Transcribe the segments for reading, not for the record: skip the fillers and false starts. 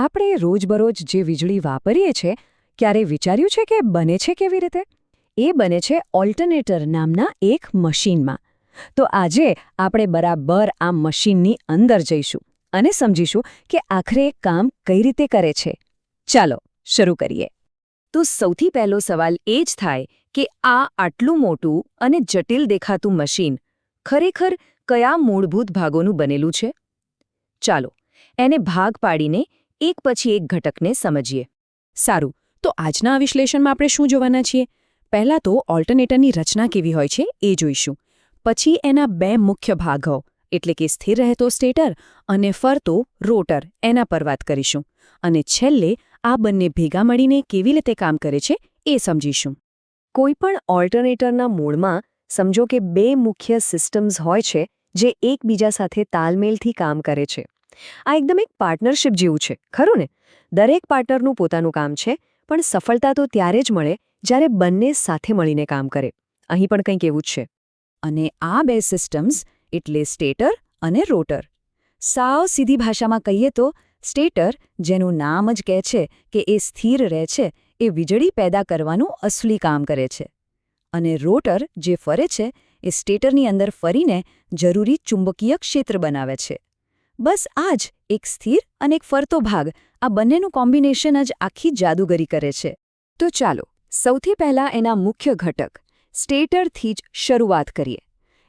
આપણે રોજબરોજ જે વીજળી વાપરીએ છીએ ક્યારે વિચાર્યું છે કે બને છે કેવી રીતે? એ બને છે ઓલ્ટરનેટર નામના એક મશીનમાં. તો આજે આપણે બરાબર આ મશીનની અંદર જઈશું અને સમજીશું કે આખરે એ કામ કઈ રીતે કરે છે. ચાલો શરૂ કરીએ. તો સૌથી પહેલો સવાલ એ જ થાય કે આ આટલું મોટું અને જટિલ દેખાતું મશીન ખરેખર કયા મૂળભૂત ભાગોનું બનેલું છે? ચાલો એને ભાગ પાડીને એક પછી એક ઘટકને સમજીએ. સારું, તો આજના આ વિશ્લેષણમાં આપણે શું જોવાના છીએ? પહેલાં તો ઓલ્ટરનેટરની રચના કેવી હોય છે એ જોઈશું. પછી એના બે મુખ્ય ભાગો એટલે કે સ્થિર રહેતો સ્ટેટર અને ફરતો રોટર એના પર વાત કરીશું. અને છેલ્લે આ બંને ભેગા મળીને કેવી રીતે કામ કરે છે એ સમજીશું. કોઈપણ ઓલ્ટરનેટરના મૂળમાં સમજો કે બે મુખ્ય સિસ્ટમ્સ હોય છે જે એકબીજા સાથે તાલમેલથી કામ કરે છે. આ એકદમ એક પાર્ટનરશિપ જેવું છે, ખરું ને? દરેક પાર્ટનરનું પોતાનું કામ છે, પણ સફળતા તો ત્યારે જ મળે જ્યારે બંને સાથે મળીને કામ કરે. અહીં પણ કંઈક એવું જ છે. અને આ બે સિસ્ટમ્સ એટલે સ્ટેટર અને રોટર. સાવ સીધી ભાષામાં કહીએ તો સ્ટેટર, જેનું નામ જ કહે છે કે એ સ્થિર રહે છે, એ વીજળી પેદા કરવાનું અસલી કામ કરે છે. અને રોટર, જે ફરે છે, એ સ્ટેટરની અંદર ફરીને જરૂરી ચુંબકીય ક્ષેત્ર બનાવે છે. બસ આ જ એક સ્થિર અને એક ફરતો ભાગ, આ બંનેનું કોમ્બિનેશન જ આખી જાદુગરી કરે છે. તો ચાલો સૌથી પહેલાં એના મુખ્ય ઘટક સ્ટેટરથી જ શરૂઆત કરીએ.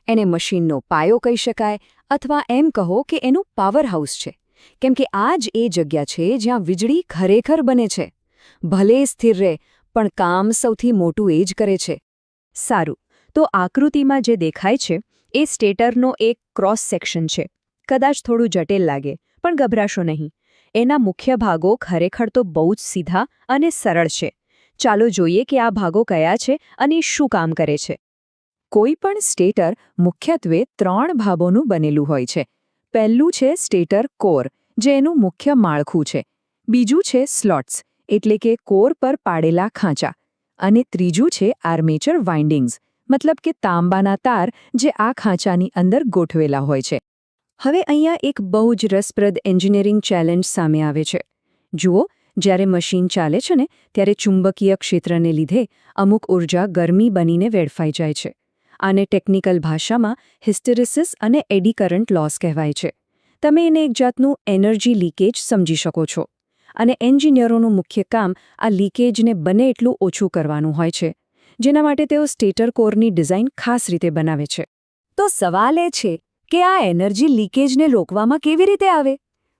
એને મશીનનો પાયો કહી શકાય, અથવા એમ કહો કે એનું પાવર હાઉસ છે, કેમ કે આ જ એ જગ્યા છે જ્યાં વીજળી ખરેખર બને છે. ભલે સ્થિર રહે, પણ કામ સૌથી મોટું એ જ કરે છે. સારું, તો આકૃતિમાં જે દેખાય છે એ સ્ટેટરનો એક ક્રોસ સેક્શન છે. કદાચ થોડું જટિલ લાગે, પણ ગભરાશો નહીં. એના મુખ્ય ભાગો ખરેખર તો બહુ જ સીધા અને સરળ છે. ચાલો જોઈએ કે આ ભાગો કયા છે અને શું કામ કરે છે. કોઈ પણ સ્ટેટર મુખ્યત્વે 3 ભાગોનું બનેલું હોય છે. પહેલું છે સ્ટેટર કોર, જે એનું મુખ્ય માળખું છે. બીજું છે સ્લોટ્સ, એટલે કે કોર પર પાડેલા ખાંચા. અને ત્રીજું છે આર્મેચર વાઇન્ડિંગ્સ, મતલબ કે તાંબાના તાર જે આ ખાંચાની અંદર ગોઠવેલા હોય છે. હવે અહીંયા એક બહુ જ રસપ્રદ એન્જિનિયરિંગ ચેલેન્જ સામે આવે છે. જુઓ, જ્યારે મશીન ચાલે છે ને, ત્યારે ચુંબકીય ક્ષેત્રને લીધે અમુક ઊર્જા ગરમી બનીને વેડફાઈ જાય છે. આને ટેકનિકલ ભાષામાં હિસ્ટેરિસિસ અને એડી કરન્ટ લોસ કહેવાય છે. તમે એને એક જાતનું એનર્જી લીકેજ સમજી શકો છો. અને એન્જિનિયરોનું મુખ્ય કામ આ લીકેજને બને એટલું ઓછું કરવાનું હોય છે, જેના માટે તેઓ સ્ટેટર કોરની ડિઝાઇન ખાસ રીતે બનાવે છે. તો સવાલ એ છે કે આ એનર્જી લીકેજને રોકવામાં કેવી રીતે આવે?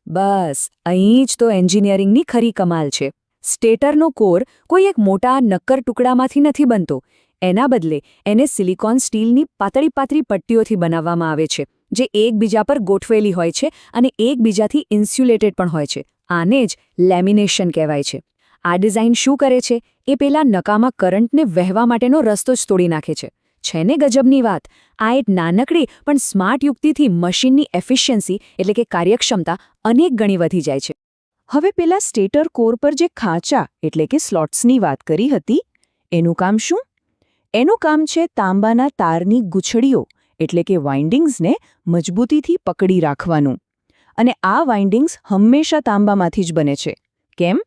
બસ અહીં જ તો એન્જિનિયરિંગની ખરી કમાલ છે. સ્ટેટરનો કોર કોઈ એક મોટા નક્કર ટુકડામાંથી નથી બનતો. એના બદલે એને સિલિકોન સ્ટીલની પાતળી પાતળી પટ્ટીઓથી બનાવવામાં આવે છે, જે એકબીજા પર ગોઠવેલી હોય છે અને એકબીજાથી ઇન્સ્યુલેટેડ પણ હોય છે. આને જ લેમિનેશન કહેવાય છે. આ ડિઝાઇન શું કરે છે? એ પેલા નકામા કરંટને વહેવા માટેનો રસ્તો જ તોડી નાખે છે. છે ને ગજબની વાત? આ એક નાનકડી પણ સ્માર્ટ યુક્તિથી મશીનની એફિશિયન્સી એટલે કે કાર્યક્ષમતા અનેક ગણી વધી જાય છે. હવે પેલા સ્ટેટર કોર પર જે ખાંચા એટલે કે સ્લોટ્સની વાત કરી હતી, એનું કામ શું? એનું કામ છે તાંબાના તારની ગુછડીઓ એટલે કે વાઇન્ડિંગ્સને મજબૂતીથી પકડી રાખવાનું. અને આ વાઇન્ડિંગ્સ હંમેશા તાંબામાંથી જ બને છે. કેમ?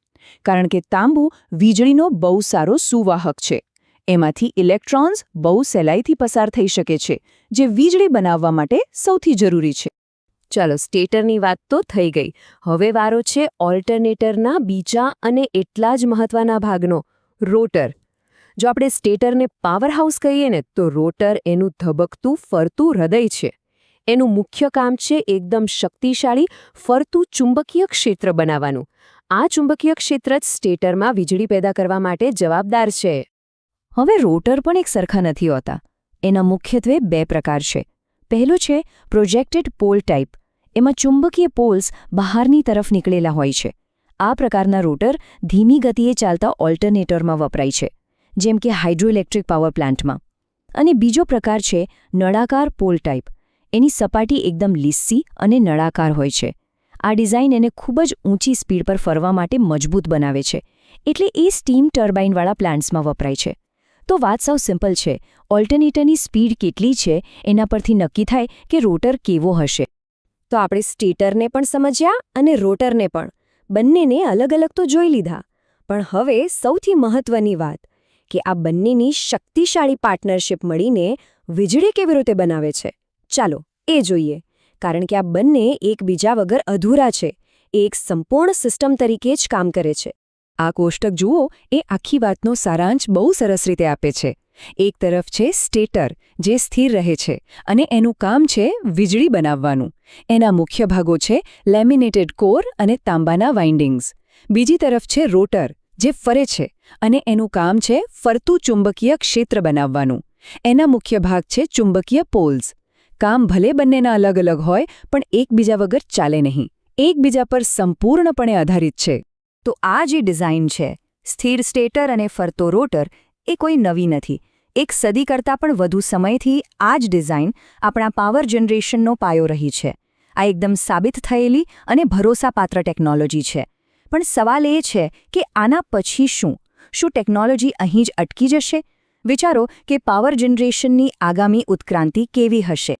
કારણ કે તાંબુ વીજળીનો બહુ સારો સુવાહક છે. એમાંથી ઇલેક્ટ્રોન્સ બહુ સહેલાઈથી પસાર થઈ શકે છે, જે વીજળી બનાવવા માટે સૌથી જરૂરી છે. ચાલો, સ્ટેટરની વાત તો થઈ ગઈ. હવે વારો છે ઓલ્ટરનેટરના બીજા અને એટલા જ મહત્વના ભાગનો, રોટર. જો આપણે સ્ટેટરને પાવર હાઉસ કહીએ ને, તો રોટર એનું ધબકતું ફરતું હૃદય છે. એનું મુખ્ય કામ છે એકદમ શક્તિશાળી ફરતું ચુંબકીય ક્ષેત્ર બનાવવાનું. આ ચુંબકીય ક્ષેત્ર જ સ્ટેટરમાં વીજળી પેદા કરવા માટે જવાબદાર છે. હવે રોટર પણ એક સરખા નથી હોતા. એના મુખ્યત્વે 2 પ્રકાર છે. પહેલું છે પ્રોજેક્ટેડ પોલ ટાઈપ. એમાં ચુંબકીય પોલ્સ બહારની તરફ નીકળેલા હોય છે. આ પ્રકારના રોટર ધીમી ગતિએ ચાલતા ઓલ્ટરનેટરમાં વપરાય છે, જેમ કે હાઇડ્રોઇલેક્ટ્રિક પાવર પ્લાન્ટમાં. અને બીજો પ્રકાર છે નળાકાર પોલ ટાઈપ. એની સપાટી એકદમ લીસ્સી અને નળાકાર હોય છે. આ ડિઝાઇન એને ખૂબ જ ઊંચી સ્પીડ પર ફરવા માટે મજબૂત બનાવે છે, એટલે એ સ્ટીમ ટર્બાઇનવાળા પ્લાન્ટ્સમાં વપરાય છે. તો વાત સાવ સિમ્પલ છે. ઓલ્ટરનેટરની સ્પીડ કેટલી છે એના પરથી નક્કી થાય કે રોટર કેવો હશે. તો આપણે સ્ટેટરને પણ સમજ્યા અને રોટરને પણ. બંનેને અલગ અલગ તો જોઈ લીધા, પણ હવે સૌથી મહત્વની વાત કે આ બંનેની શક્તિશાળી પાર્ટનરશિપ મળીને વીજળી કેવી રીતે બનાવે છે. ચાલો એ જોઈએ, કારણ કે આ બંને એકબીજા વગર અધૂરા છે. એ એક સંપૂર્ણ સિસ્ટમ તરીકે જ કામ કરે છે. આ કોષ્ટક જુઓ, એ આખી વાતનો સારાંશ બહુ સરસ રીતે આપે છે. એક તરફ છે સ્ટેટર, જે સ્થિર રહે છે અને એનું કામ છે વીજળી બનાવવાનું. એના મુખ્ય ભાગો છે લેમિનેટેડ કોર અને તાંબાના વાઇન્ડિંગ્સ. બીજી તરફ છે રોટર, જે ફરે છે અને એનું કામ છે ફરતું ચુંબકીય ક્ષેત્ર બનાવવાનું. એના મુખ્ય ભાગ છે ચુંબકીય પોલ્સ. કામ ભલે બંનેના અલગ અલગ હોય, પણ એકબીજા વગર ચાલે નહીં. એકબીજા પર સંપૂર્ણપણે આધારિત છે. તો આ જે ડિઝાઇન છે, સ્થિર સ્ટેટર અને ફરતો રોટર, એ કોઈ નવી નથી. એક સદી કરતાં પણ વધુ સમયથી આ જ ડિઝાઇન આપણા પાવર જનરેશનનો પાયો રહી છે. આ એકદમ સાબિત થયેલી અને ભરોસાપાત્ર ટેકનોલોજી છે. પણ સવાલ એ છે કે આના પછી શું? શું ટેકનોલોજી અહીં જ અટકી જશે? વિચારો કે પાવર જનરેશનની આગામી ઉત્ક્રાંતિ કેવી હશે.